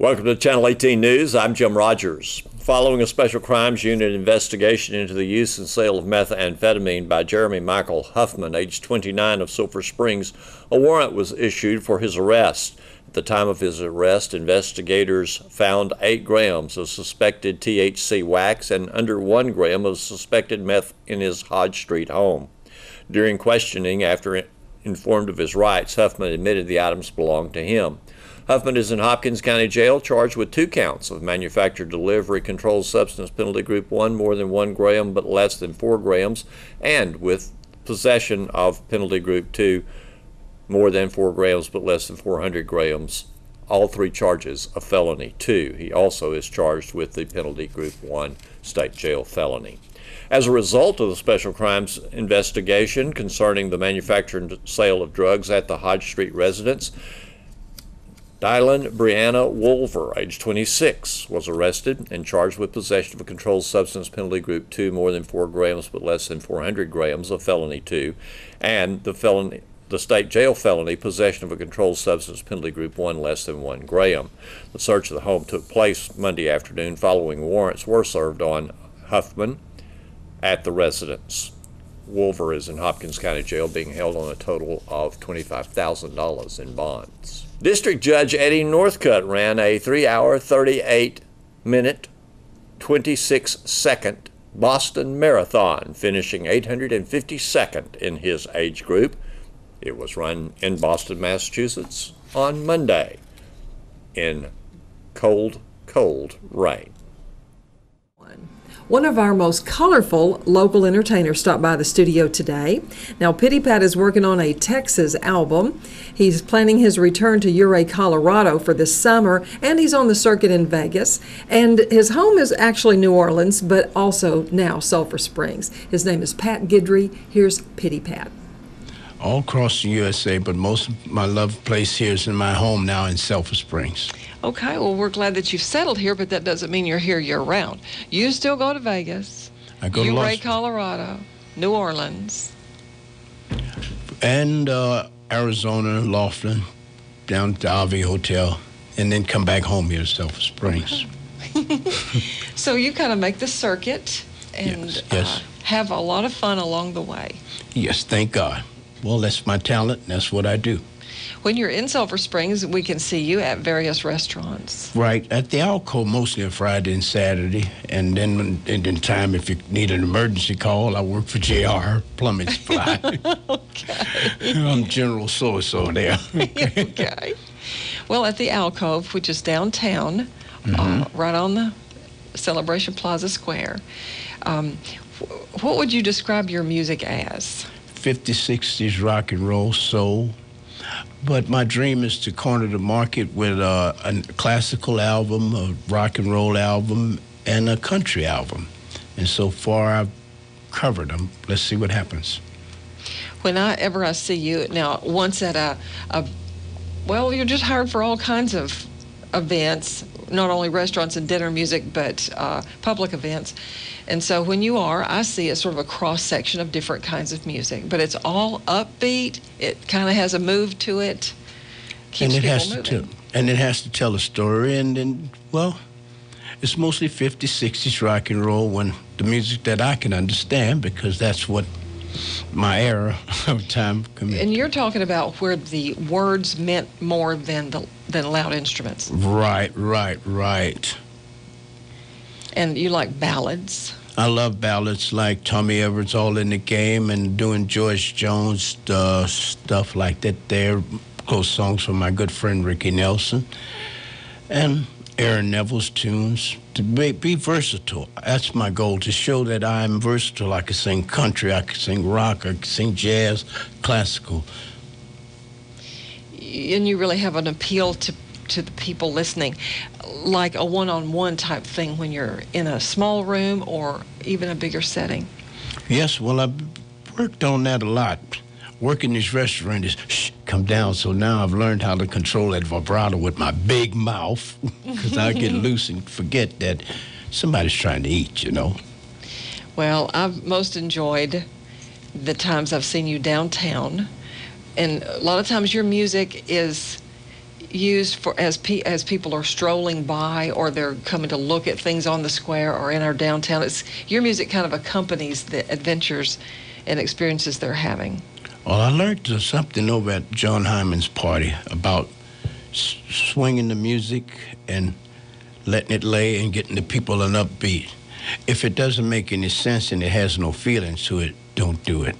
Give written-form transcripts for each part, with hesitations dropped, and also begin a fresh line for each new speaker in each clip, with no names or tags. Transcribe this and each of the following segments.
Welcome to Channel 18 News. I'm Jim Rogers. Following a Special Crimes Unit investigation into the use and sale of methamphetamine by Jeremy Michael Huffman, age 29, of Sulphur Springs, a warrant was issued for his arrest. At the time of his arrest, investigators found 8 grams of suspected THC wax and under 1 gram of suspected meth in his Hodge Street home. During questioning, after informed of his rights, Huffman admitted the items belonged to him. Huffman is in Hopkins County Jail, charged with 2 counts of manufactured delivery, controlled substance penalty group 1, more than 1 gram but less than 4 grams, and with possession of penalty group 2, more than 4 grams but less than 400 grams. All 3 charges a felony 2. He also is charged with the penalty group 1 state jail felony. As a result of the special crimes investigation concerning the manufacture and sale of drugs at the Hodge Street residence, Dylan Brianna Wolver, age 26, was arrested and charged with possession of a controlled substance penalty group 2, more than 4 grams but less than 400 grams, of felony 2, and the state jail felony, possession of a controlled substance penalty group 1, less than 1 gram. The search of the home took place Monday afternoon following warrants were served on Huffman at the residence. Wolver is in Hopkins County Jail, being held on a total of $25,000 in bonds. District Judge Eddie Northcutt ran a 3-hour, 38-minute, 26-second Boston Marathon, finishing 852nd in his age group. It was run in Boston, Massachusetts on Monday in cold, cold rain.
One of our most colorful local entertainers stopped by the studio today. Now, Pity Pat is working on a Texas album. He's planning his return to Ouray, Colorado for this summer, and he's on the circuit in Vegas. And his home is actually New Orleans, but also now Sulphur Springs. His name is Pat Guidry. Here's Pity Pat.
All across the USA, but most of my love place here is in my home now in Sulphur Springs.
Okay, well, we're glad that you've settled here, but that doesn't mean you're here year-round. You still go to Vegas,
I go to
Ouray, Colorado, New Orleans.
And Arizona, Laughlin, down to the RV Hotel, and then come back home here to Sulphur Springs.
Okay. So you kind of make the circuit and
yes.
Have a lot of fun along the way.
Yes, thank God. Well, that's my talent, and that's what I do.
When you're in Sulphur Springs, we can see you at various restaurants.
Right, at the Alcove, mostly on Friday and Saturday. And then in time, if you need an emergency call, I work for JR Plumbing Supply.
Okay.
I'm General So-and-so there.
Okay. Well, at the Alcove, which is downtown, right on the Celebration Plaza Square, what would you describe your music as?
50s, 60s rock and roll, soul. But my dream is to corner the market with a classical album, a rock and roll album, and a country album. And so far, I've covered them. Let's see what happens.
Whenever I see you now, once at well, you're just hired for all kinds of events, not only restaurants and dinner music, but public events. And so when you are, I see it's sort of a cross-section of different kinds of music, but it's all upbeat. It kind of has a move to it. Keeps
and it
people
has
moving.
And it has to tell a story. And then, well, it's mostly 50s, 60s rock and roll, when the music that I can understand, because that's what my era of time commits.
And you're talking about where the words meant more than loud instruments.
Right.
And you like ballads.
I love ballads like Tommy Everett's All in the Game, and doing George Jones stuff like that there. Close songs from my good friend Ricky Nelson. And Aaron Neville's tunes. To be versatile. That's my goal, to show that I'm versatile. I can sing country, I can sing rock, I can sing jazz, classical.
And you really have an appeal to the people listening, like a one-on-one type thing when you're in a small room or even a bigger setting.
Yes, well, I've worked on that a lot. Working this restaurant is, shh, come down. So now I've learned how to control that vibrato with my big mouth, because I get loose and forget that somebody's trying to eat, you know.
Well, I've most enjoyed the times I've seen you downtown. And a lot of times your music is, used for as people are strolling by or they're coming to look at things on the square or in our downtown. It's your music kind of accompanies the adventures and experiences they're having.
Well, I learned something over at John Hyman's party about swinging the music and letting it lay and getting the people an upbeat. If it doesn't make any sense and it has no feelings to it, don't do it.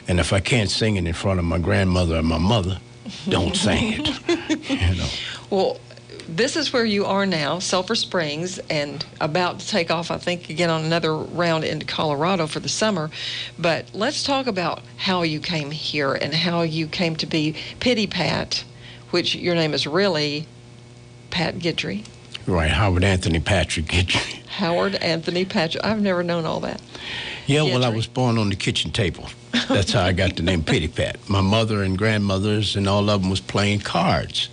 And if I can't sing it in front of my grandmother or my mother, don't sing it. You know.
Well, this is where you are now, Sulphur Springs, and about to take off, I think, again on another round into Colorado for the summer. But let's talk about how you came here and how you came to be Pity Pat, which your name is really Pat Guidry.
Right, Howard Anthony Patrick Guidry.
Howard Anthony Patrick. I've never known all that.
Yeah, well, I
Guidry.
was born on the kitchen table. That's how I got the name Pity Pat. My mother and grandmothers and all of them was playing cards.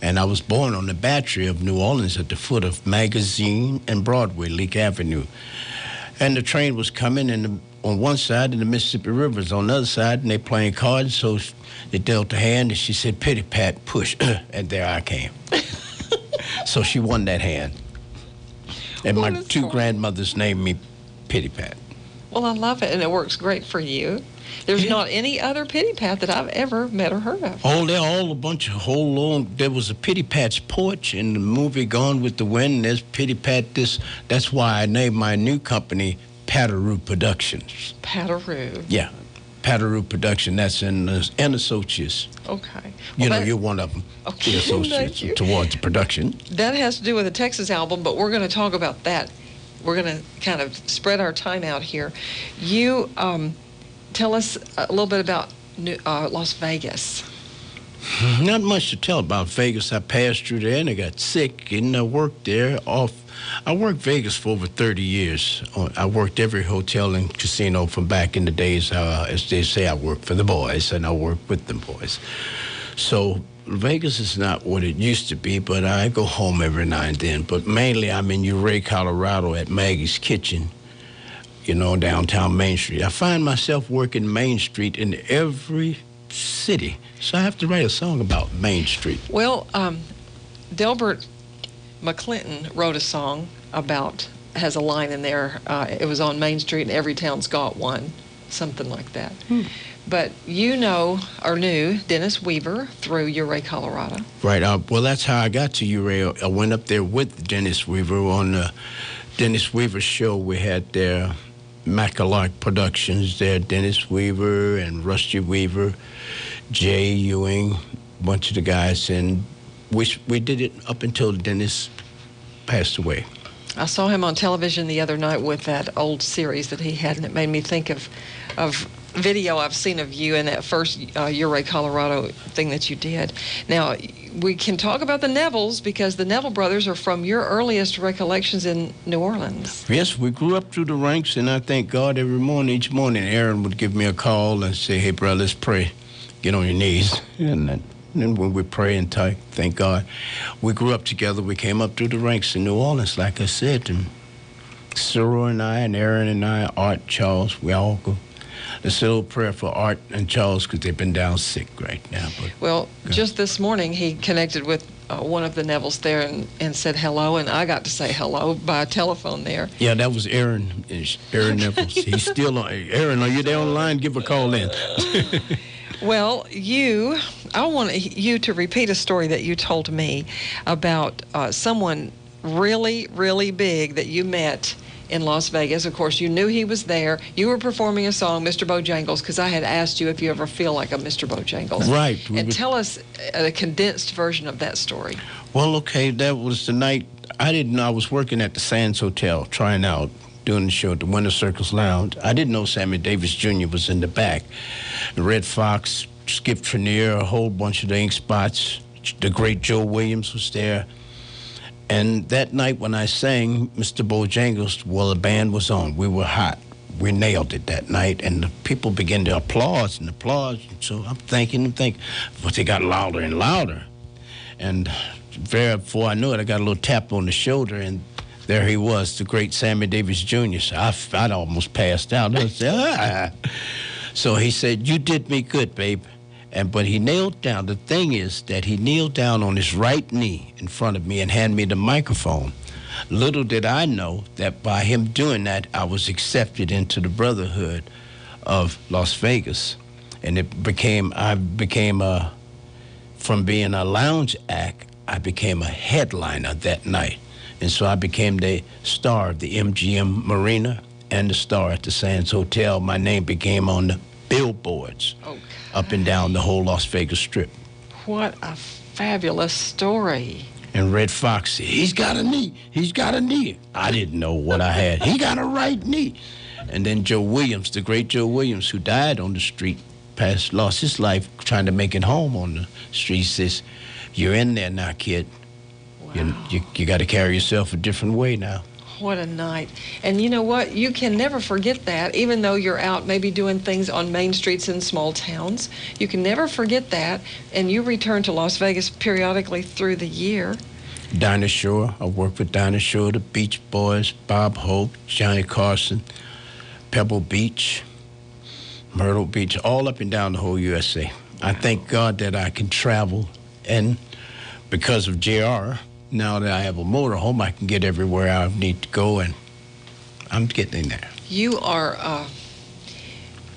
And I was born on the Battery of New Orleans at the foot of Magazine and Broadway, Leake Avenue. And the train was coming, and on one side, and the Mississippi River was on the other side, and they playing cards, so they dealt a hand, and she said, Pity Pat, push, and there I came. So she won that hand. And my two grandmothers named me Pity Pat.
Well, I love it, and it works great for you. There's not any other Pity Pat that I've ever met or heard of.
Oh, they're all a bunch of whole long. There was a Pity Pat's Porch in the movie Gone with the Wind. And there's Pity Pat this. That's why I named my new company Patteroo Productions.
Patteroo.
Yeah, Patteroo Production. That's in Associates.
Okay.
You
Well,
know, you're one of them.
Okay,
The
thank
associates
you.
towards the production.
That has to do with the Texas album, but we're going to talk about that. We're going to kind of spread our time out here. You tell us a little bit about Las Vegas.
Not much to tell about Vegas. I passed through there and I got sick, and I worked there I worked Vegas for over 30 years. I worked every hotel and casino from back in the days, as they say, I worked for the boys, and I worked with the boys. So Vegas is not what it used to be, but I go home every now and then. But mainly I'm in Ouray, Colorado at Maggie's Kitchen, you know, downtown Main Street. I find myself working Main Street in every city. So I have to write a song about Main Street.
Well, Delbert McClinton wrote a song about, has a line in there, it was on Main Street and every town's got one, something like that. But you know, or knew, Dennis Weaver through Ouray, Colorado.
Right. Well, that's how I got to Ouray. I went up there with Dennis Weaver on the Dennis Weaver show. We had there Mackalock Productions there, Dennis Weaver and Rusty Weaver, Jay Ewing, a bunch of the guys, and we did it up until Dennis passed away.
I saw him on television the other night with that old series that he had, and it made me think of video I've seen of you in that first Ouray, Colorado thing that you did. Now, we can talk about the Nevilles because the Neville brothers are from your earliest recollections in New Orleans.
Yes, we grew up through the ranks, and I thank God every morning. Each morning, Aaron would give me a call and say, hey, brother, let's pray. Get on your knees. And then when we pray and thank God, we grew up together. We came up through the ranks in New Orleans, like I said. And Cyril and I, and Aaron and I, Art, Charles, we all go. Let's say a little prayer for Art and Charles because they've been down sick right now. But
well, just this morning he connected with one of the Nevilles there and said hello, and I got to say hello by telephone there.
Yeah, that was Aaron. Aaron Neville. He's still on. Aaron, are you there on the line? Give a call in.
Well, I want you to repeat a story that you told me about someone really, really big that you met in Las Vegas. Of course, you knew he was there. You were performing a song, Mr. Bojangles, because I had asked you if you ever feel like a Mr. Bojangles.
Right.
And tell us a condensed version of that story.
Well, okay, that was the night. I didn't know. I was working at the Sands Hotel, trying out, doing the show at the Winter Circus Lounge. I didn't know Sammy Davis Jr. was in the back. Red Fox, Skip Trenier, a whole bunch of the Ink Spots. The great Joe Williams was there. And that night when I sang Mr. Bojangles, well, the band was on. We were hot. We nailed it that night, and the people began to applaud and applaud. So I'm thinking, but they got louder and louder. And before I knew it, I got a little tap on the shoulder, and there he was, the great Sammy Davis Jr. So I'd almost passed out. I said, ah. So he said, you did me good, babe. But he kneeled down. The thing is that he kneeled down on his right knee in front of me and handed me the microphone. Little did I know that by him doing that, I was accepted into the Brotherhood of Las Vegas. And I became from being a lounge act, I became a headliner that night. And so I became the star of the MGM Marina and the star at the Sands Hotel. My name became on the billboards up and down the whole Las Vegas Strip.
What a fabulous story.
And Red Fox said, he's got a knee. He's got a knee. I didn't know what I had. He got a right knee. And then Joe Williams, the great Joe Williams, who died on the street, lost his life trying to make it home on the street, says, you're in there now, kid. Wow. You got to carry yourself a different way now.
What a night. And you know what? You can never forget that, even though you're out maybe doing things on main streets in small towns. You can never forget that. And you return to Las Vegas periodically through the year.
Dinah Shore. I worked with Dinah Shore, the Beach Boys, Bob Hope, Johnny Carson, Pebble Beach, Myrtle Beach, all up and down the whole USA. Wow. I thank God that I can travel. And because of JR, now that I have a motorhome, I can get everywhere I need to go, and I'm getting there.
You are,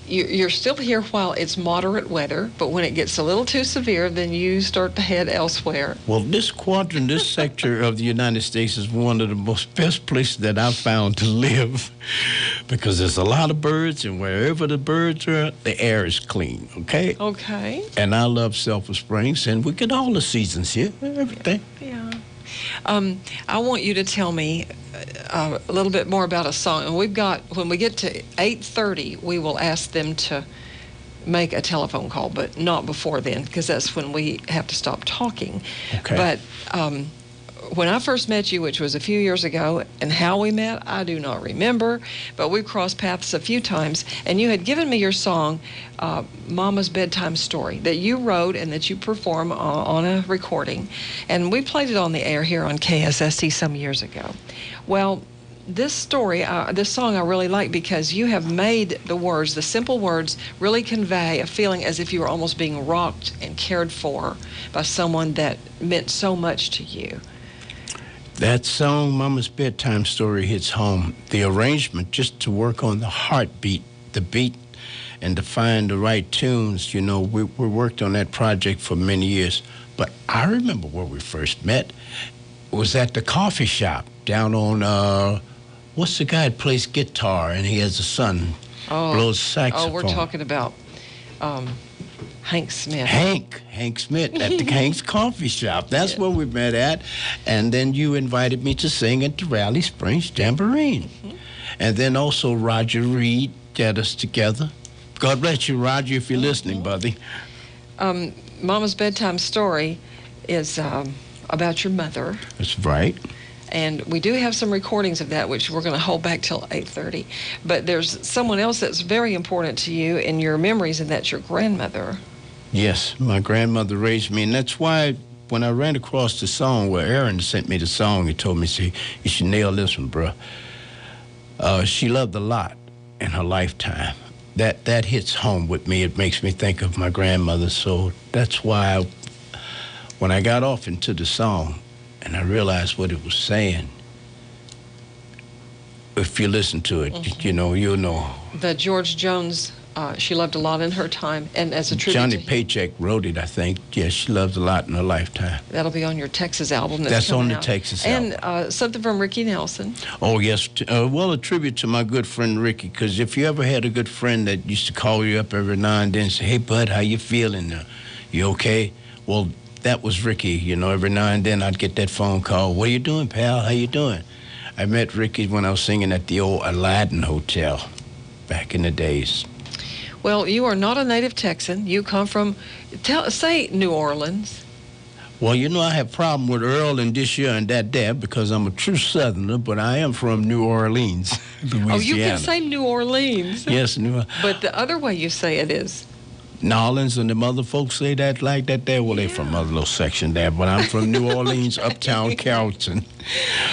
you're still here while it's moderate weather, but when it gets a little too severe, then you start to head elsewhere.
Well, this quadrant, this sector of the United States is one of the most best places that I've found to live because there's a lot of birds, and wherever the birds are, the air is clean, okay?
Okay.
And I love Sulphur Springs, and we get all the seasons here, everything.
Yeah. I want you to tell me a little bit more about a song. And when we get to 8:30, we will ask them to make a telephone call, but not before then, because that's when we have to stop talking.
Okay.
But when I first met you, which was a few years ago, and how we met, I do not remember, but we've crossed paths a few times, and you had given me your song, Mama's Bedtime Story, that you wrote and that you perform on a recording, and we played it on the air here on KSST some years ago. Well, this story, this song I really like because you have made the words, the simple words, really convey a feeling as if you were almost being rocked and cared for by someone that meant so much to you.
That song, Mama's Bedtime Story, hits home. The arrangement, just to work on the heartbeat, the beat, and to find the right tunes, you know, we worked on that project for many years. But I remember where we first met. It was at the coffee shop down on, what's the guy that plays guitar and he has a son, blows saxophone.
Oh, we're talking about Hank Smith.
Hank Smith at the Hank's Coffee Shop. That's where we met at. And then you invited me to sing at the Raleigh Springs Jamboree. Mm-hmm. And then also Roger Reed got us together. God bless you, Roger, if you're listening, buddy.
Mama's Bedtime Story is about your mother.
That's right.
And we do have some recordings of that, which we're going to hold back till 8:30. But there's someone else that's very important to you in your memories, and that's your grandmother.
Yes, my grandmother raised me, and that's why when I ran across the song where Aaron sent me the song, he told me, see, you should nail this one, bro. She loved a lot in her lifetime. That hits home with me. It makes me think of my grandmother, so that's why when I got off into the song and I realized what it was saying, if you listen to it, you know, you'll know.
The George Jones, she loved a lot in her time, and as a tribute
Johnny Paycheck wrote it, I think. Yes, she loved a lot in her lifetime.
That'll be on your Texas album.
That's on the
out.
Texas album.
And something from Ricky Nelson.
Oh, yes. Well, a tribute to my good friend Ricky, because if you ever had a good friend that used to call you up every now and then and say, hey, bud, how you feeling? You okay? Well, that was Ricky. You know, every now and then I'd get that phone call. What are you doing, pal? How you doing? I met Ricky when I was singing at the old Aladdin Hotel back in the days.
Well, you are not a native Texan. You come from, say New Orleans.
Well, you know, I have a problem with Earl and this year and that there because I'm a true Southerner, but I am from New Orleans, Louisiana.
Oh, you can say New Orleans.
Yes, New Orleans.
But the other way you say it is.
Nolans and the other folks say that like that there. Well, they from another little section there, but I'm from New Orleans, uptown Carrollton.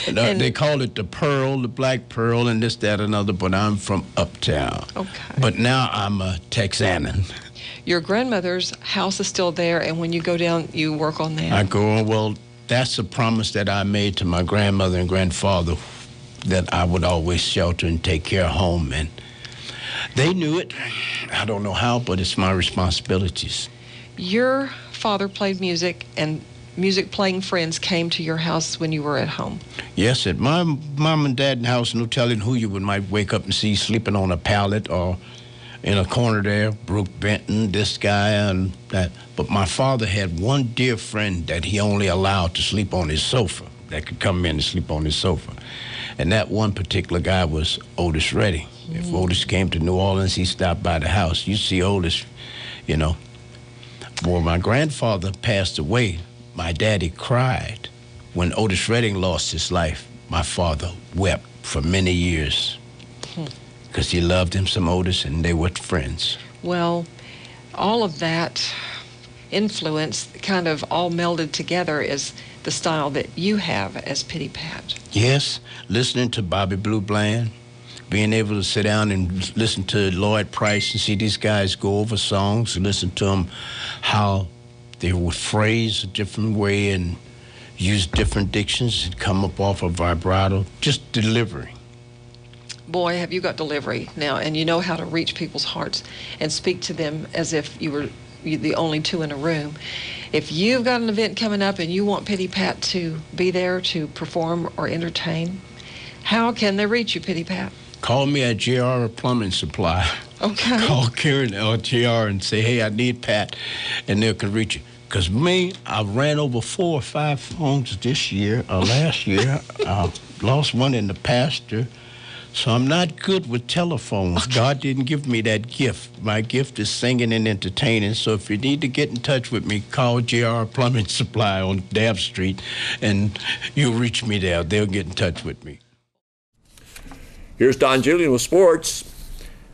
They call it the Pearl, the Black Pearl, and this, that, another, but I'm from uptown.
Okay.
But now I'm a Texanan.
Your grandmother's house is still there, and when you go down, you work on that.
I go, well, that's a promise that I made to my grandmother and grandfather, that I would always shelter and take care of home, and they knew it. I don't know how, but it's my responsibilities.
Your father played music, and music playing friends came to your house when you were at home.
Yes, at my mom and dad's house, no telling who you might wake up and see sleeping on a pallet or in a corner there, Brooke Benton, this guy and that. But my father had one dear friend that he only allowed to sleep on his sofa, that could come in and sleep on his sofa. And that one particular guy was Otis Redding. If Otis came to New Orleans, he stopped by the house. You see Otis, you know. When my grandfather passed away, my daddy cried. When Otis Redding lost his life, my father wept for many years because he loved him some Otis, and they were friends.
Well, all of that influence kind of all melded together is the style that you have as Pity Pat.
Yes, listening to Bobby Blue Bland, being able to sit down and listen to Lloyd Price and see these guys go over songs, listen to them, how they would phrase a different way and use different dictions and come up off a vibrato, just delivering.
Boy, have you got delivery now, and you know how to reach people's hearts and speak to them as if you were the only two in a room. If you've got an event coming up and you want Pity Pat to be there to perform or entertain, how can they reach you, Pity Pat?
Call me at JR Plumbing Supply.
Okay.
Call Karen or JR and say, hey, I need Pat, and they can reach you. Because me, I ran over 4 or 5 phones this year, last year. Lost one in the pasture. So I'm not good with telephones.
Okay.
God didn't give me that gift. My gift is singing and entertaining. So if you need to get in touch with me, call JR Plumbing Supply on Dab Street, and you'll reach me there. They'll get in touch with me.
Here's Don Julian with sports.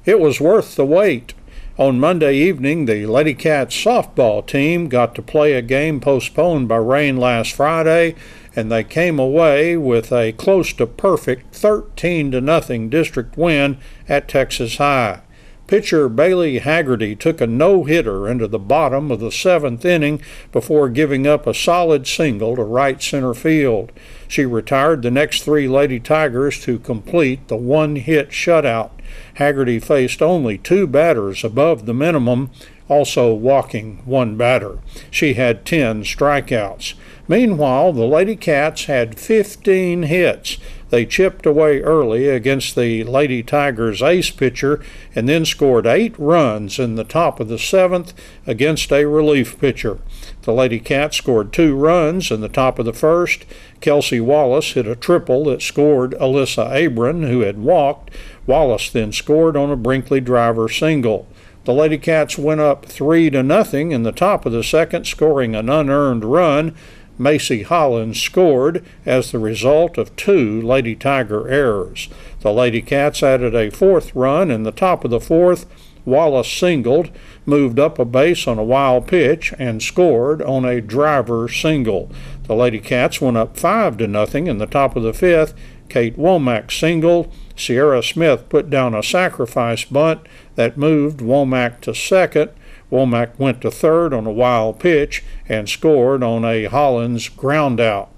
It was worth the wait. On Monday evening, the Lady Cats softball team got to play a game postponed by rain last Friday, and they came away with a close to perfect 13-0 district win at Texas High. Pitcher Bailey Haggerty took a no-hitter into the bottom of the 7th inning before giving up a solid single to right center field. She retired the next 3 Lady Tigers to complete the one-hit shutout. Haggerty faced only 2 batters above the minimum, also walking 1 batter. She had 10 strikeouts. Meanwhile, the Lady Cats had 15 hits. They chipped away early against the Lady Tigers' ace pitcher and then scored 8 runs in the top of the 7th against a relief pitcher. The Lady Cats scored 2 runs in the top of the 1st. Kelsey Wallace hit a triple that scored Alyssa Abram, who had walked. Wallace then scored on a Brinkley driver single. The Lady Cats went up 3-0 in the top of the 2nd, scoring an unearned run. Macy Hollins scored as the result of 2 Lady Tiger errors. The Lady Cats added a 4th run in the top of the 4th. Wallace singled, moved up a base on a wild pitch, and scored on a driver single. The Lady Cats went up 5-0 in the top of the 5th. Kate Womack singled. Sierra Smith put down a sacrifice bunt that moved Womack to 2nd. Womack went to 3rd on a wild pitch and scored on a Hollins groundout.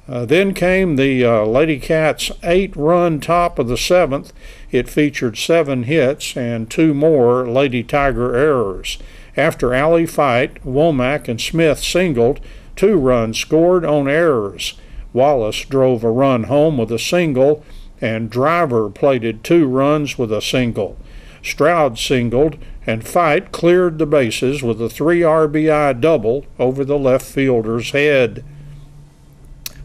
Then came the Lady Cats' 8-run top of the 7th. It featured 7 hits and 2 more Lady Tiger errors. After alley fight, Womack and Smith singled. 2 runs scored on errors. Wallace drove a run home with a single, and Driver plated 2 runs with a single. Stroud singled, and Fight cleared the bases with a 3 RBI double over the left fielder's head.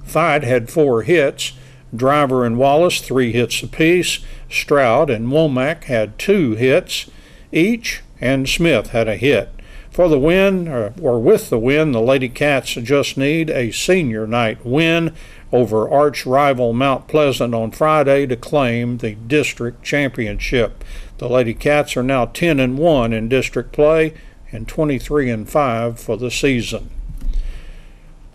Fight had 4 hits. Driver and Wallace 3 hits apiece. Stroud and Womack had 2 hits each, and Smith had a hit. For the win, or with the win, the Lady Cats just need a senior night win over arch rival Mount Pleasant on Friday to claim the district championship. The Lady Cats are now 10-1 in district play and 23-5 for the season.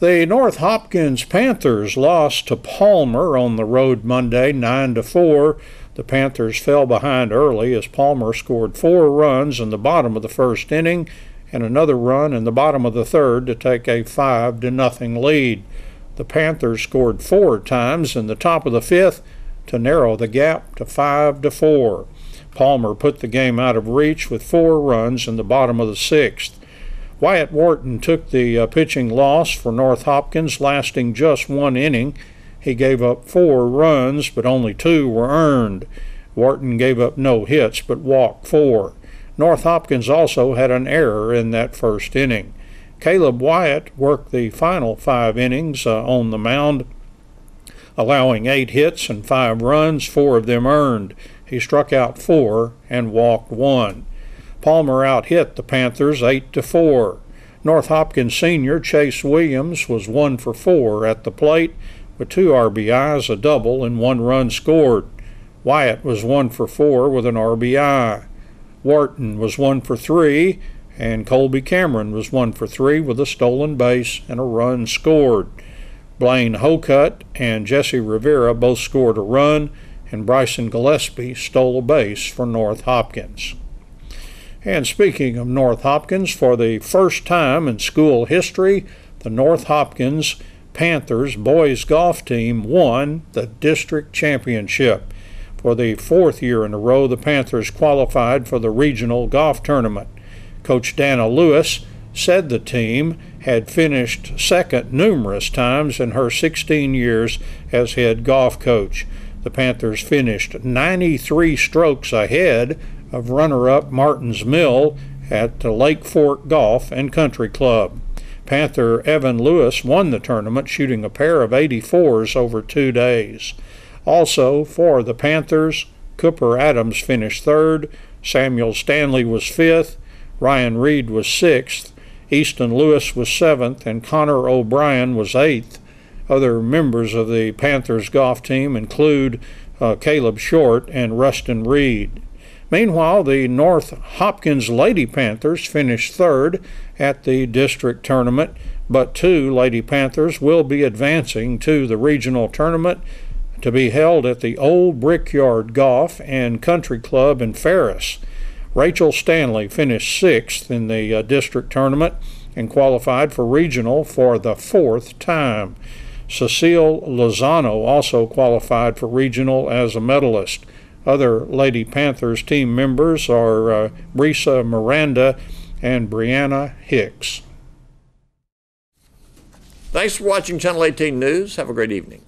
The North Hopkins Panthers lost to Palmer on the road Monday 9-4. The Panthers fell behind early as Palmer scored 4 runs in the bottom of the first inning and another run in the bottom of the third to take a 5-0 lead. The Panthers scored 4 times in the top of the fifth to narrow the gap to 5-4. Palmer put the game out of reach with 4 runs in the bottom of the sixth. Wyatt Wharton took the pitching loss for North Hopkins, lasting just 1 inning. He gave up 4 runs, but only 2 were earned. Wharton gave up no hits, but walked 4. North Hopkins also had an error in that first inning. Caleb Wyatt worked the final 5 innings on the mound, allowing 8 hits and 5 runs, 4 of them earned. He struck out 4 and walked 1. Palmer out-hit the Panthers 8-4. North Hopkins senior Chase Williams was 1 for 4 at the plate with 2 RBIs, a double, and 1 run scored. Wyatt was 1 for 4 with an RBI. Wharton was 1 for 3, and Colby Cameron was 1 for 3 with a stolen base and a run scored. Blaine Hocutt and Jesse Rivera both scored a run, and Bryson Gillespie stole a base for North Hopkins. And speaking of North Hopkins, for the first time in school history, the North Hopkins Panthers boys golf team won the district championship. For the 4th year in a row, the Panthers qualified for the regional golf tournament. Coach Dana Lewis said the team had finished second numerous times in her 16 years as head golf coach. The Panthers finished 93 strokes ahead of runner-up Martins Mill at the Lake Fork Golf and Country Club. Panther Evan Lewis won the tournament, shooting a pair of 84s over 2 days. Also, for the Panthers, Cooper Adams finished 3rd, Samuel Stanley was 5th, Ryan Reed was 6th, Easton Lewis was 7th, and Connor O'Brien was 8th. Other members of the Panthers golf team include Caleb Short and Rustin Reed. Meanwhile, the North Hopkins Lady Panthers finished 3rd at the district tournament, but 2 Lady Panthers will be advancing to the regional tournament to be held at the Old Brickyard Golf and Country Club in Ferris. Rachel Stanley finished 6th in the district tournament and qualified for regional for the 4th time. Cecile Lozano also qualified for regional as a medalist. Other Lady Panthers team members are Brisa Miranda and Brianna Hicks.
Thanks for watching Channel 18 News. Have a great evening.